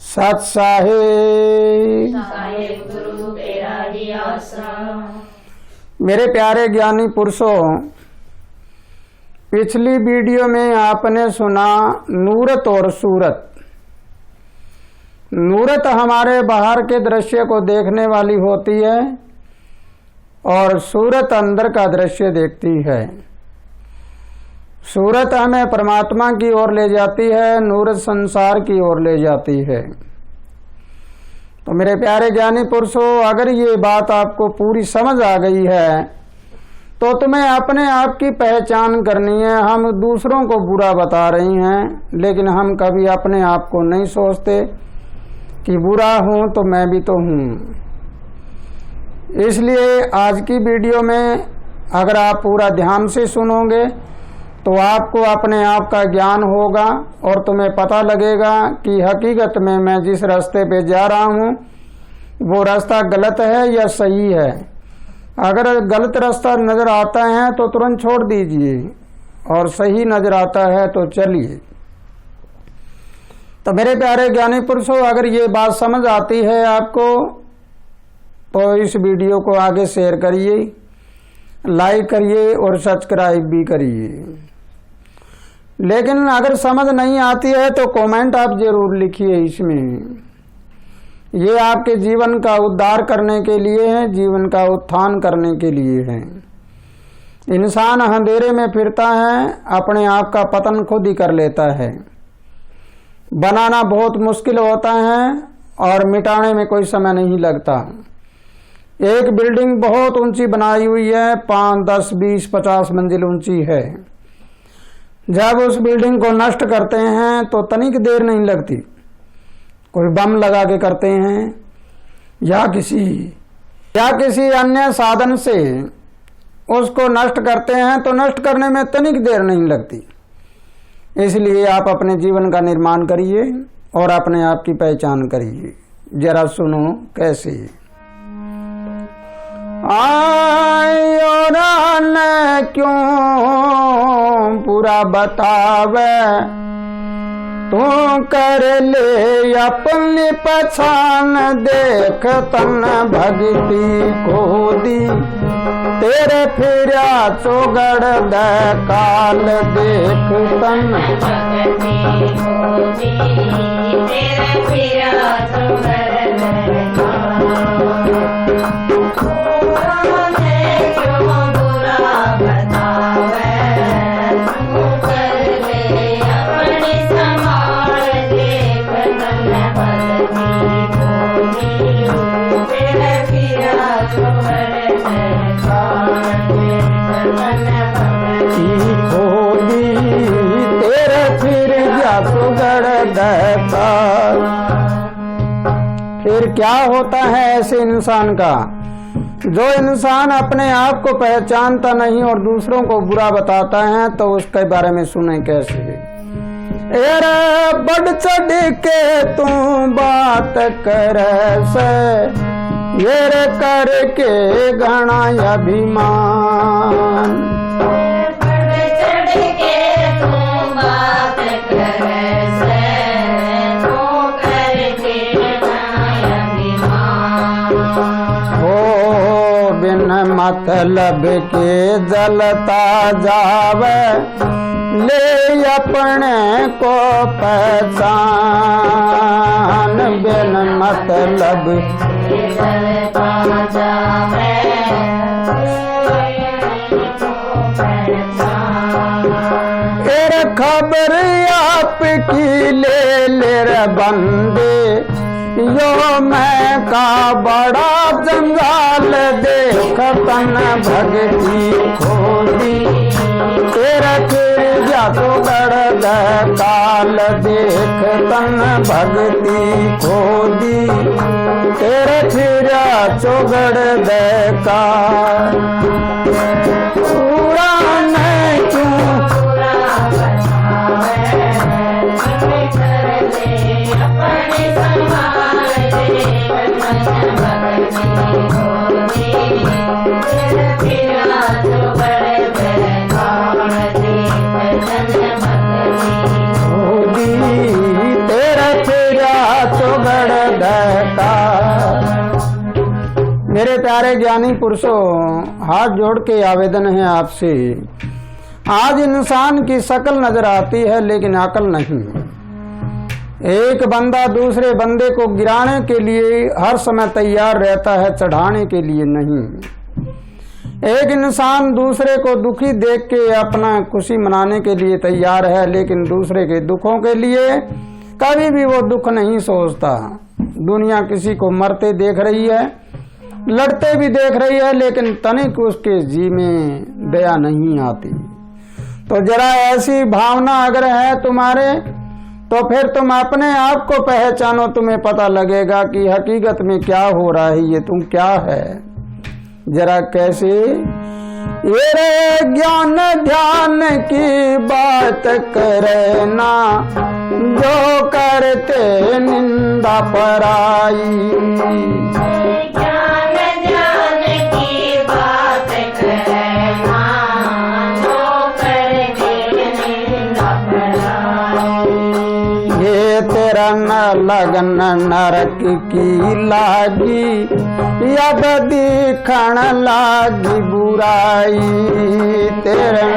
सत साहिब गुरु तेरा ही आसरा। मेरे प्यारे ज्ञानी पुरुषों, पिछली वीडियो में आपने सुना नूरत और सूरत। नूरत हमारे बाहर के दृश्य को देखने वाली होती है और सूरत अंदर का दृश्य देखती है। सूरत हमें परमात्मा की ओर ले जाती है, नूरत संसार की ओर ले जाती है। तो मेरे प्यारे ज्ञानी पुरुषों, अगर ये बात आपको पूरी समझ आ गई है तो तुम्हें अपने आप की पहचान करनी है। हम दूसरों को बुरा बता रही हैं, लेकिन हम कभी अपने आप को नहीं सोचते कि बुरा हूं तो मैं भी तो हूं। इसलिए आज की वीडियो में अगर आप पूरा ध्यान से सुनोगे तो आपको अपने आप का ज्ञान होगा और तुम्हें पता लगेगा कि हकीकत में मैं जिस रास्ते पे जा रहा हूँ वो रास्ता गलत है या सही है। अगर गलत रास्ता नजर आता है तो तुरंत छोड़ दीजिए और सही नजर आता है तो चलिए। तो मेरे प्यारे ज्ञानी पुरुषों, अगर ये बात समझ आती है आपको तो इस वीडियो को आगे शेयर करिए, लाइक करिए और सब्सक्राइब भी करिए। लेकिन अगर समझ नहीं आती है तो कमेंट आप जरूर लिखिए। इसमें ये आपके जीवन का उद्धार करने के लिए है, जीवन का उत्थान करने के लिए है। इंसान अंधेरे में फिरता है, अपने आप का पतन खुद ही कर लेता है। बनाना बहुत मुश्किल होता है और मिटाने में कोई समय नहीं लगता। एक बिल्डिंग बहुत ऊंची बनाई हुई है, 5, 10, 20, 50 मंजिल ऊंची है। जब उस बिल्डिंग को नष्ट करते हैं तो तनिक देर नहीं लगती। कोई बम लगा के करते हैं या किसी अन्य साधन से उसको नष्ट करते हैं तो नष्ट करने में तनिक देर नहीं लगती। इसलिए आप अपने जीवन का निर्माण करिए और अपने आप की पहचान करिए। जरा सुनो कैसे। आयो ने क्यों पूरा बतावे, तू कर ले अपनी पहचान, देख तन भक्ति को दी, तेरे फिरा चौगड़ दे काल, देख तन भक्ति को दी, तेरे फिरा चौगड़ दे काल। फिर क्या होता है ऐसे इंसान का? जो इंसान अपने आप को पहचानता नहीं और दूसरों को बुरा बताता है तो उसके बारे में सुने कैसे। एरे बढ़ चढ़ के तू बात कर से, ये करके घना अभिमान, मतलब के जलता जावे, ले अपने को पहचान, बिन मतलब के जलता जावे, तेरे खबर आपकी ले रे बंदे, यो मैं का बड़ा जंजाल, देख तन भक्ति खोदी, तेरा फिर तो गड़ दे काल, देख तन भक्ति खोदी, तेरे फिर चौगड़ दे काल। पूरा नहीं क्यों मेरे प्यारे ज्ञानी पुरुषों, हाथ जोड़ के आवेदन है आपसे। आज इंसान की शकल नजर आती है लेकिन अकल नहीं। एक बंदा दूसरे बंदे को गिराने के लिए हर समय तैयार रहता है, चढ़ाने के लिए नहीं। एक इंसान दूसरे को दुखी देख के अपना खुशी मनाने के लिए तैयार है, लेकिन दूसरे के दुखों के लिए कभी भी वो दुख नहीं सोचता। दुनिया किसी को मरते देख रही है, लड़ते भी देख रही है, लेकिन तनिक उसके जी में दया नहीं आती। तो जरा ऐसी भावना अगर है तुम्हारे, तो फिर तुम अपने आप को पहचानो, तुम्हें पता लगेगा कि हकीकत में क्या हो रहा है, ये तुम क्या है। जरा कैसे ये रे ज्ञान ध्यान की बात करे ना, जो करते निंदा पराई। ज्ञान ध्यान की बात करना, जो करते निंदा पराई। ये तेरा न लगन नरक की लागी, यद दिखण लागी बुराई। तेरा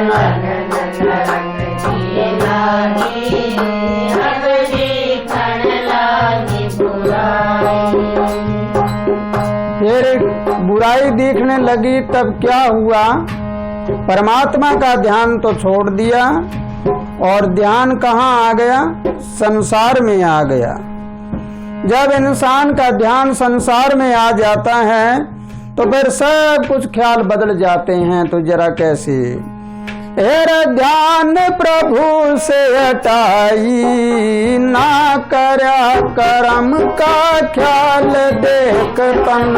फिर बुराई दिखने लगी, तब क्या हुआ? परमात्मा का ध्यान तो छोड़ दिया और ध्यान कहाँ आ गया? संसार में आ गया। जब इंसान का ध्यान संसार में आ जाता है तो फिर सब कुछ ख्याल बदल जाते हैं। तो जरा कैसे? एरा ध्यान प्रभु से हटाई, ना करया करम का ख्याल देख तन।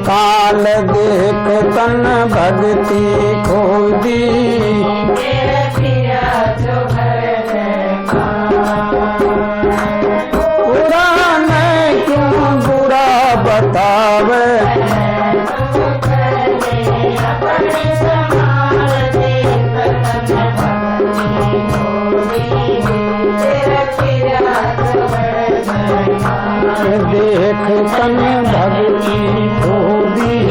काल देख तन भक्ति खोदी, पुराने क्यों बुरा बतावे। देख तन भक्ति खोदी।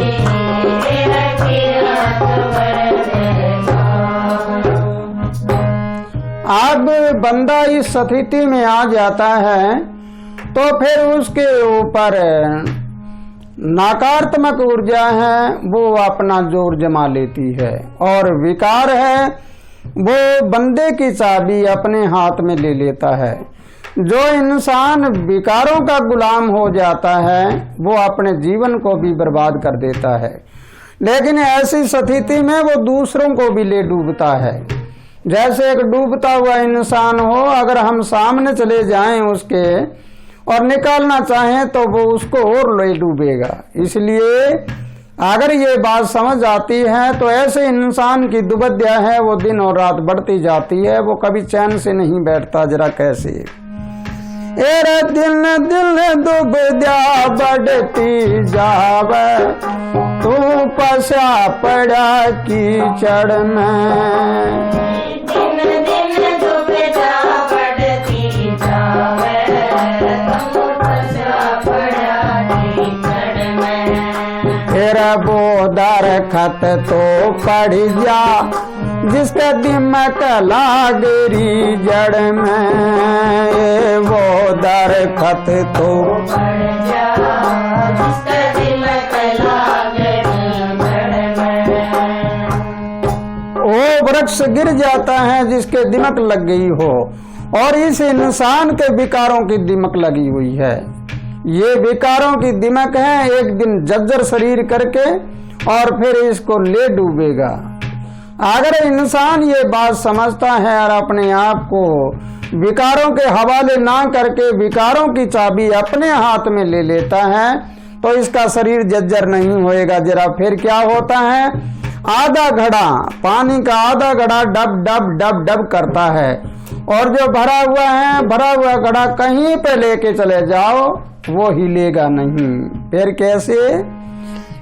अब बंदा इस स्थिति में आ जाता है तो फिर उसके ऊपर नकारात्मक ऊर्जा है वो अपना जोर जमा लेती है, और विकार है वो बंदे की चाबी अपने हाथ में ले लेता है। जो इंसान विकारों का गुलाम हो जाता है वो अपने जीवन को भी बर्बाद कर देता है, लेकिन ऐसी स्थिति में वो दूसरों को भी ले डूबता है। जैसे एक डूबता हुआ इंसान हो, अगर हम सामने चले जाएं उसके और निकालना चाहें तो वो उसको और ले डूबेगा। इसलिए अगर ये बात समझ आती है तो ऐसे इंसान की दुबद्या है वो दिन और रात बढ़ती जाती है, वो कभी चैन से नहीं बैठता। जरा कैसे? एरे दिल दिल दुबद्या बढ़ती जावे, तू पसा पड़ा कीचड़ में। तेरा बोदर खत तो पड़ जा, जिसका दिमाग लागरी जड़ में। वो दर खत तो पड़ जा, जिसका दिमाग लागरी जड़ में। वो वृक्ष गिर जाता है जिसके दिमक लग गई हो, और इस इंसान के विकारों की दिमक लगी हुई है। ये विकारों की दिमक है, एक दिन जर्जर शरीर करके और फिर इसको ले डूबेगा। अगर इंसान ये बात समझता है और अपने आप को विकारों के हवाले ना करके विकारों की चाबी अपने हाथ में ले लेता है तो इसका शरीर जर्जर नहीं होएगा। जरा फिर क्या होता है? आधा घड़ा पानी का आधा घड़ा डब डब डब डब करता है, और जो भरा हुआ है भरा हुआ घड़ा कहीं पे लेके चले जाओ वो हिलेगा नहीं। फिर कैसे?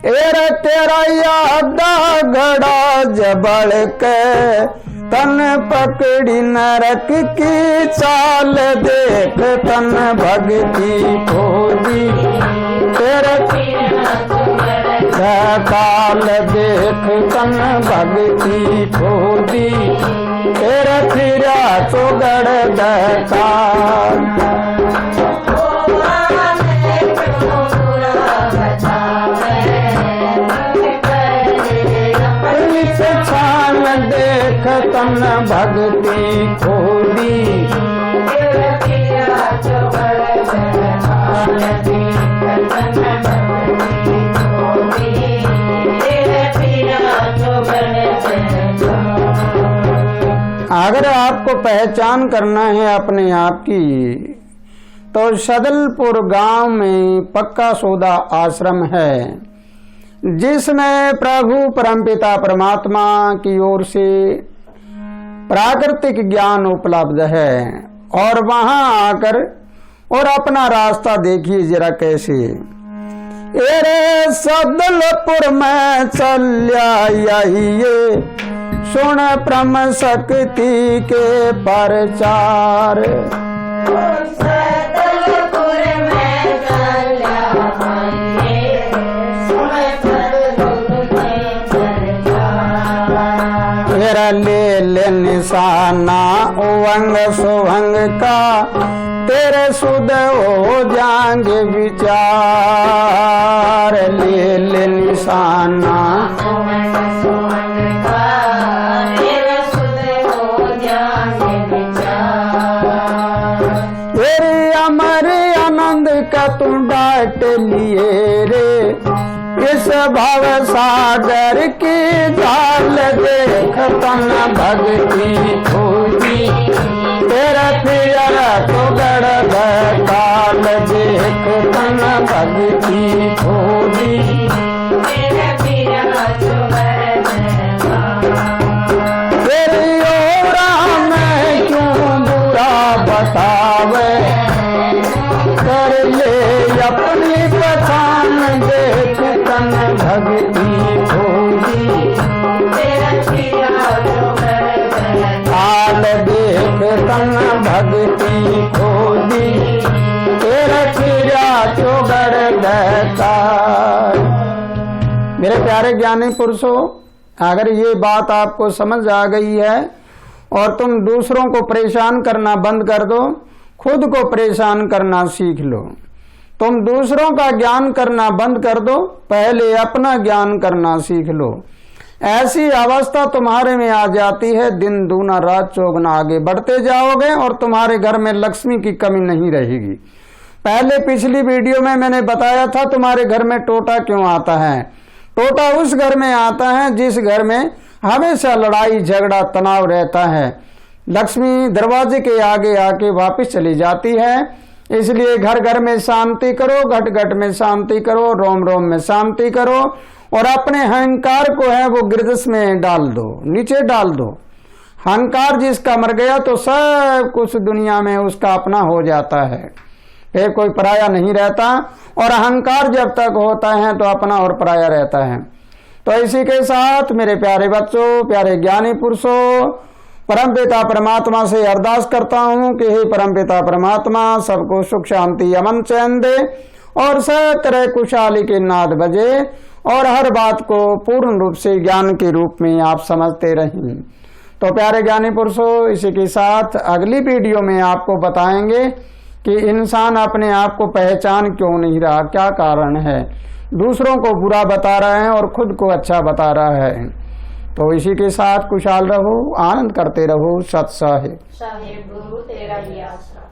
एरे तेरा यादा घड़ा जबड़ के तन पकड़ी नरक की चाल देख तन भक्ति खोजी तेरे काल देख तन भक्ति खोजी तेरे फिरा चुगड़ दकाल छान देख तन भक्ति खोदी अगर आपको पहचान करना है अपने आप की तो सदलपुर गांव में पक्का सौदा आश्रम है जिसमें प्रभु परमपिता परमात्मा की ओर से प्राकृतिक ज्ञान उपलब्ध है। और वहां आकर और अपना रास्ता देखिए जरा कैसे। एरे सदलपुर में चल्या ये सुन परम शक्ति के प्रचार ले निशाना उवंग सुभंग का तेरे सुध हो जाएंगे विचार। ले निशाना तेरे अमर आनंद का तुम डाट लिए रे इस भव सागर की जाल देख तन भक्ति खोजी तेरा पिया तो गड़ काल देख तन भक्ति खोजी तेरी ओर में क्यों बुरा बतावे कर ले अपनी पहचान देख तन भक्ति खोजी काल देख तन भक्ति खोजी तेरा खीरा चौगड़ दहता। मेरे प्यारे ज्ञानी पुरुषों, अगर ये बात आपको समझ आ गई है और तुम दूसरों को परेशान करना बंद कर दो, खुद को परेशान करना सीख लो। तुम दूसरों का ज्ञान करना बंद कर दो, पहले अपना ज्ञान करना सीख लो। ऐसी अवस्था तुम्हारे में आ जाती है, दिन दूना रात चौगुना आगे बढ़ते जाओगे और तुम्हारे घर में लक्ष्मी की कमी नहीं रहेगी। पहले पिछली वीडियो में मैंने बताया था तुम्हारे घर में टोटा क्यों आता है। टोटा उस घर में आता है जिस घर में हमेशा लड़ाई झगड़ा तनाव रहता है। लक्ष्मी दरवाजे के आगे आके वापस चली जाती है। इसलिए घर घर में शांति करो, घट घट में शांति करो, रोम रोम में शांति करो और अपने अहंकार को है वो गिरदस में डाल दो, नीचे डाल दो। अहंकार जिसका मर गया तो सब कुछ दुनिया में उसका अपना हो जाता है, फिर कोई पराया नहीं रहता। और अहंकार जब तक होता है तो अपना और पराया रहता है। तो इसी के साथ मेरे प्यारे बच्चों, प्यारे ज्ञानी पुरुषों, परमपिता परमात्मा से अरदास करता हूँ कि हे परमपिता परमात्मा सबको सुख शांति अमन चैन दे और सकल खुशहाली के नाद बजे और हर बात को पूर्ण रूप से ज्ञान के रूप में आप समझते रहें। तो प्यारे ज्ञानी पुरुषों, इसी के साथ अगली वीडियो में आपको बताएंगे कि इंसान अपने आप को पहचान क्यों नहीं रहा, क्या कारण है। दूसरों को बुरा बता रहा है और खुद को अच्छा बता रहा है। तो इसी के साथ खुशहाल रहो, आनंद करते रहो। सत साहिब साहिब गुरु तेरा ही आसरा।